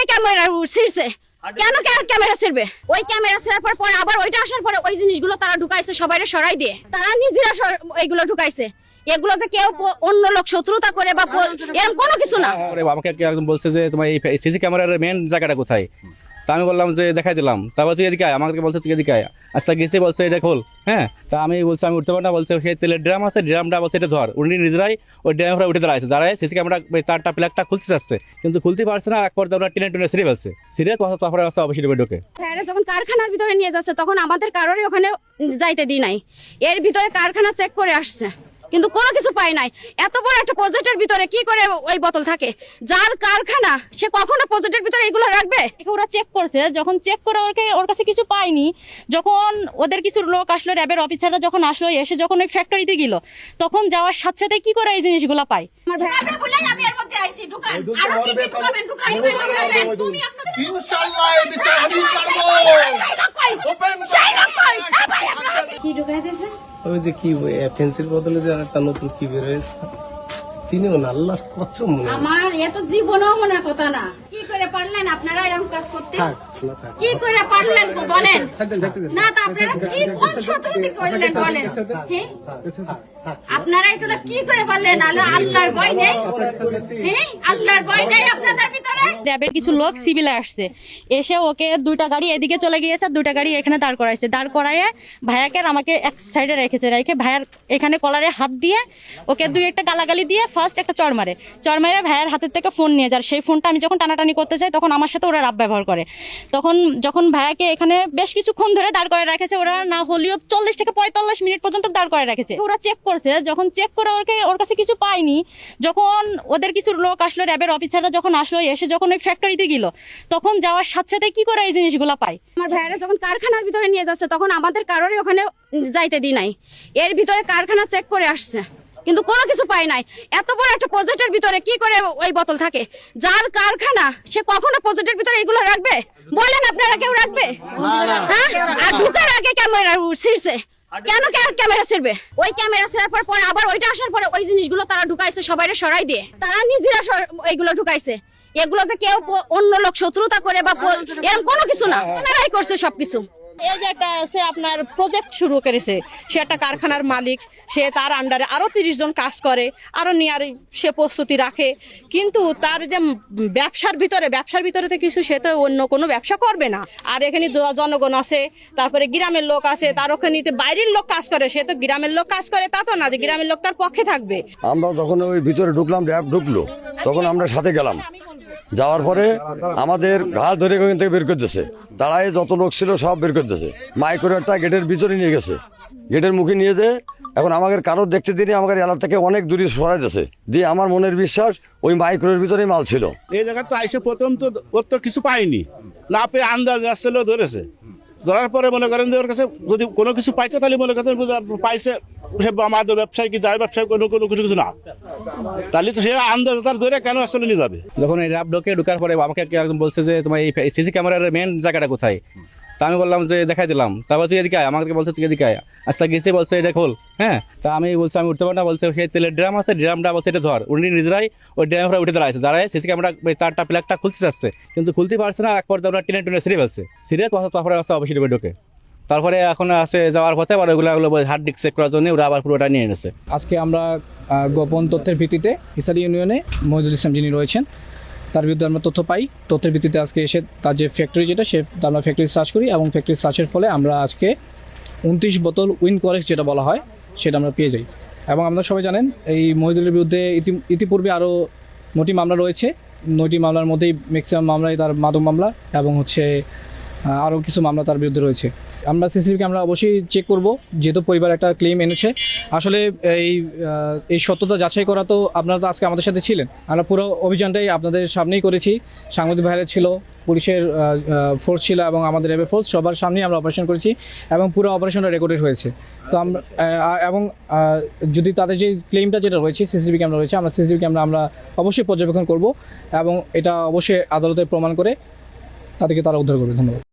আগে ক্যামেরা ছিড়ছে, কেন ক্যামেরা ছিড়বে? ওই ক্যামেরা ছিড়ার পর আবার ওইটা আসার পরে ওই জিনিসগুলো তারা ঢুকাইছে, সবাইরে সরাই দিয়ে তারা নিজেরা এইগুলো ঢুকাইছে। এগুলো যে কেউ অন্য লোক শত্রুতা করে বা এরকম কোনো কিছু না। আমাকে একদম বলছে যে তোমার এই সিসি ক্যামেরার মেন জায়গাটা কোথায়। তা আমি বললাম যে দেখাই দিলাম। তারপর তুই এদিকে আয়, আমাকে বলছে তুই এদিকে আয়। আচ্ছা গেছে, বলছে এটা খোল। হ্যাঁ, তা আমি বলছি আমি উঠতে পারি না। বলছে সেই তেলের ড্রাম আছে, ড্রামটা বলছে এটা ধর। উনি নিজেরাই ওই ড্রামটা উঠে দাঁড়ায় সিসি ক্যামেরা তারটা প্লাগটা খুলতে চাচ্ছে, কিন্তু খুলতে পারছে না। এক পর্যায়ে ওরা টেনে ছিঁড়ে ফেলছে। ছিঁড়ে তারপরে অবশ্যই ঢোকে। যখন কারখানার ভিতরে নিয়ে যাচ্ছে তখন আমাদের কারোরই ওখানে যাইতে দিই নাই। এর ভিতরে কারখানা চেক করে আসছে, কিন্তু কোনো কিছু পাই নাই। এত বড় একটা প্রজেক্টের ভিতরে কি করে ওই বোতল থাকে? যার কারখানা সে কখনো প্রজেক্টের ভিতরে এগুলো রাখবে? ওরা চেক করছে, যখন চেক করে ওর কাছে কিছু পাইনি, যখন ওদের কিছু লোক আসলো, র্যাবের অফিসাররা যখন আসলো, এসে যখন ওই ফ্যাক্টরিতে গেল, তখন যাওয়ার সাথে সাথে কি করে এই জিনিসগুলো পাই। আমার ভাই বলেন আমি এর মধ্যে আইছি, ঢুকান আরো কি কি ঢুকাবেন ঢুকাইবেন তুমি আপনাদের ইনশাআল্লাহ এই বিচার আমি করব। কি ঢুকাই দিয়েছে? ওই যে কি পেন্সিল বদলে যে একটা নতুন কি বের হয়েছে, চিনিও না, আল্লাহর কসম। আমার এত জীবনও মনে কথা না। কি করে পারলেন আপনারা এরকম কাজ করতে? কি করে পারলেন বলেন না? তা আপনারা কি কোন শত্রুতি করলেন বলেন? আপনারা এগুলো কি করে পারলেন? আল্লাহর ভয় নেই? হ্যাঁ, আল্লাহর ভয় নেই আপনাদের ভিতরে? র্যাবের কিছু লোক সিভিলে আসছে, এসে ওকে দুইটা গাড়ি এদিকে চলে গিয়েছে, দুইটা গাড়ি এখানে দাঁড় করাইছে। দাঁড় করাইয়ে ভাইয়াকে আমাকে এক সাইডে রেখেছে, রেখে ভাইয়ার এখানে কলারে হাত দিয়ে ওকে দুই একটা গালাগালি দিয়ে ফার্স্ট একটা চড় মারে ভাইয়ার হাতের থেকে ফোন নিয়ে যায়। সেই ফোনটা আমি যখন টানাটানি করতে চাই তখন আমার সাথে ওরা রাব ব্যবহার করে। তখন যখন ভাইয়াকে এখানে বেশ কিছুক্ষণ ধরে দাঁড় করে রেখেছে, ওরা না হলেও 40 থেকে 45 মিনিট পর্যন্ত দাঁড় করে রেখেছে। ওরা চেক করছে, যখন চেক করে ওর কাছে কিছু পাইনি, যখন ওদের কিছু লোক আসলো, র্যাবের অফিসাররা যখন আসলো, এসে যখন ওই ফ্যাক্টরিতে গেল, তখন যাওয়ার সাথে সাথে কি করে এই জিনিসগুলো পাই। আমার ভাইরা যখন কারখানার ভিতরে নিয়ে যাচ্ছে তখন আমাদের কারোরই ওখানে যাইতে দিই নাই। এর ভিতরে কারখানা চেক করে আসছে, কিন্তু কোনো কিছু পাই নাই। এত বড় একটা প্রজেক্টের ভিতরে কি করে ওই বোতল থাকে? যার কারখানা সে কখনো প্রজেক্টের ভিতরে এগুলো রাখবে? বলেন আপনারা কেউ রাখবে? হ্যাঁ, আর ঢুকার আগে ক্যামেরা ছিড়ছে, কেন ক্যামেরা ছিড়বে? ওই ক্যামেরা ছিড়ার পর আবার ওইটা আসার পরে ওই জিনিসগুলো তারা ঢুকাইছে, সবাইরে সরাই দিয়ে তারা নিজেরা এইগুলো ঢুকাইছে। এগুলো যে কেউ অন্য লোক শত্রুতা করে বা এরকম কোনো কিছু না, ওনারাই করছে সবকিছু। এই যে একটা সে আপনার প্রজেক্ট শুরু করেছে, সে একটা কারখানার মালিক, সে তার আন্ডারে আরো 30 জন কাজ করে, আরো নেওয়ার সে প্রস্তুতি রাখে, কিন্তু তার যে ব্যবসার ভিতরে তো কিছু, সে তো অন্য কোনো ব্যবসা করবে না। আর এখানে জনগণ আছে, তারপরে গ্রামের লোক আছে, তার ওখানে বাইরের লোক কাজ করে, সে তো গ্রামের লোক কাজ করে তা তো না যে গ্রামের লোক তার পক্ষে থাকবে। আমরা যখন ওই ভিতরে ঢুকলাম, র্যাব ঢুকলো, তখন আমরা সাথে গেলাম। যাওয়ার পরে আমাদের ঘাড় ধরে ওখান থেকে বের করতেছে, তারাই যত লোক ছিল সব বের করতেছে। মাইক্রোটা গেটের ভিতরে নিয়ে গেছে, গেটের মুখে নিয়ে যেয়ে এখন আমাদের কারো দেখতে দিনে আমাদের এলাকা থেকে অনেক দূরে সরাই দিয়েছে। দিয়ে আমার মনের বিশ্বাস ওই মাইক্রোর ভিতরেই মাল ছিল। এই জায়গা তো আইসে প্রথম তো ওর তো কিছু পাইনি, না পেয়ে আন্দাজ আসছিল, ধরেছে। ধরার পরে মনে করেন যে ওর কাছে যদি কোনো কিছু পাইতো তাহলে মনে করেন পাইছে সে আমাদের ব্যবসায় কি যায়, ব্যবসায় কোনো কিছু না, তাহলে তো সে আন্দাজ তার ধরে কেন আসলে নিয়ে যাবে। যখন এই র্যাব ঢোকার পরে আমাকে একদম বলছে যে তোমার এই সিসি ক্যামেরার মেন জায়গাটা কোথায়। তা আমি বললাম যে দেখাই দিলাম। তারপর তুই এদিকে আয়, আমাকে বলছে তুই এদিকে আয়। আচ্ছা গেছে, বলছে এটা খোল। হ্যাঁ, তা আমি বলছি আমি উঠতে পারি না। বলছে সেই তেলের ড্রাম আছে, ড্রামটা বলছে এটা ধর। উনি নিজেরাই ওই ড্রামটা উঠে দাঁড়ায় সিসি ক্যামেরা তারটা প্লাগটা খুলতে চাচ্ছে, কিন্তু খুলতে পারছে না। এক পর্যায়ে ওরা টেনে ছিঁড়ে ফেলছে। ছিঁড়ে তারপরে অবশ্যই ঢোকে। তারপরে এখন আছে যাওয়ার পথে আবার ওগুলো হার্ড ডিস্ক চেক করার জন্য ওরা আবার পুরোটা নিয়ে এনেছে। আজকে আমরা গোপন তথ্যের ভিত্তিতে ইসারি ইউনিয়নে মহিদুল ইসলাম যিনি রয়েছেন তার বিরুদ্ধে আমরা তথ্য পাই। তথ্যের ভিত্তিতে আজকে এসে তার যে ফ্যাক্টরি যেটা আমরা ফ্যাক্টরি সার্চ করি, এবং ফ্যাক্টরি সার্চের ফলে আমরা আজকে 29 বোতল উইনকরেক্স যেটা বলা হয় সেটা আমরা পেয়ে যাই। এবং আপনারা সবাই জানেন এই মহিদুলের বিরুদ্ধে ইতিপূর্বে আরও 9টি মামলা রয়েছে। 9টি মামলার মধ্যেই ম্যাক্সিমাম মামলাই তার মাদক মামলা, এবং আরও কিছু মামলা তার বিরুদ্ধে রয়েছে। আমরা সিসিটিভি ক্যামেরা অবশ্যই চেক করব, যেহেতু পরিবার একটা ক্লেম এনেছে। আসলে এই সত্যতা যাচাই করা তো আপনারা তো আজকে আমাদের সাথে ছিলেন। আমরা পুরো অভিযানটাই আপনাদের সামনেই করেছি, সাংবাদিক ভাইরা ছিল, পুলিশের ফোর্স ছিল, এবং আমাদের র্যাবের ফোর্স, সবার সামনেই আমরা অপারেশন করেছি, এবং পুরো অপারেশনটা রেকর্ডেড হয়েছে। তো আমরা এবং যদি তাদের যে ক্লেমটা যেটা রয়েছে সিসিটিভি ক্যামেরা রয়েছে, আমরা সিসিটিভি ক্যামেরা আমরা অবশ্যই পর্যবেক্ষণ করব, এবং এটা অবশ্যই আদালতে প্রমাণ করে তাদেরকে তারা উদ্ধার করবে। ধন্যবাদ।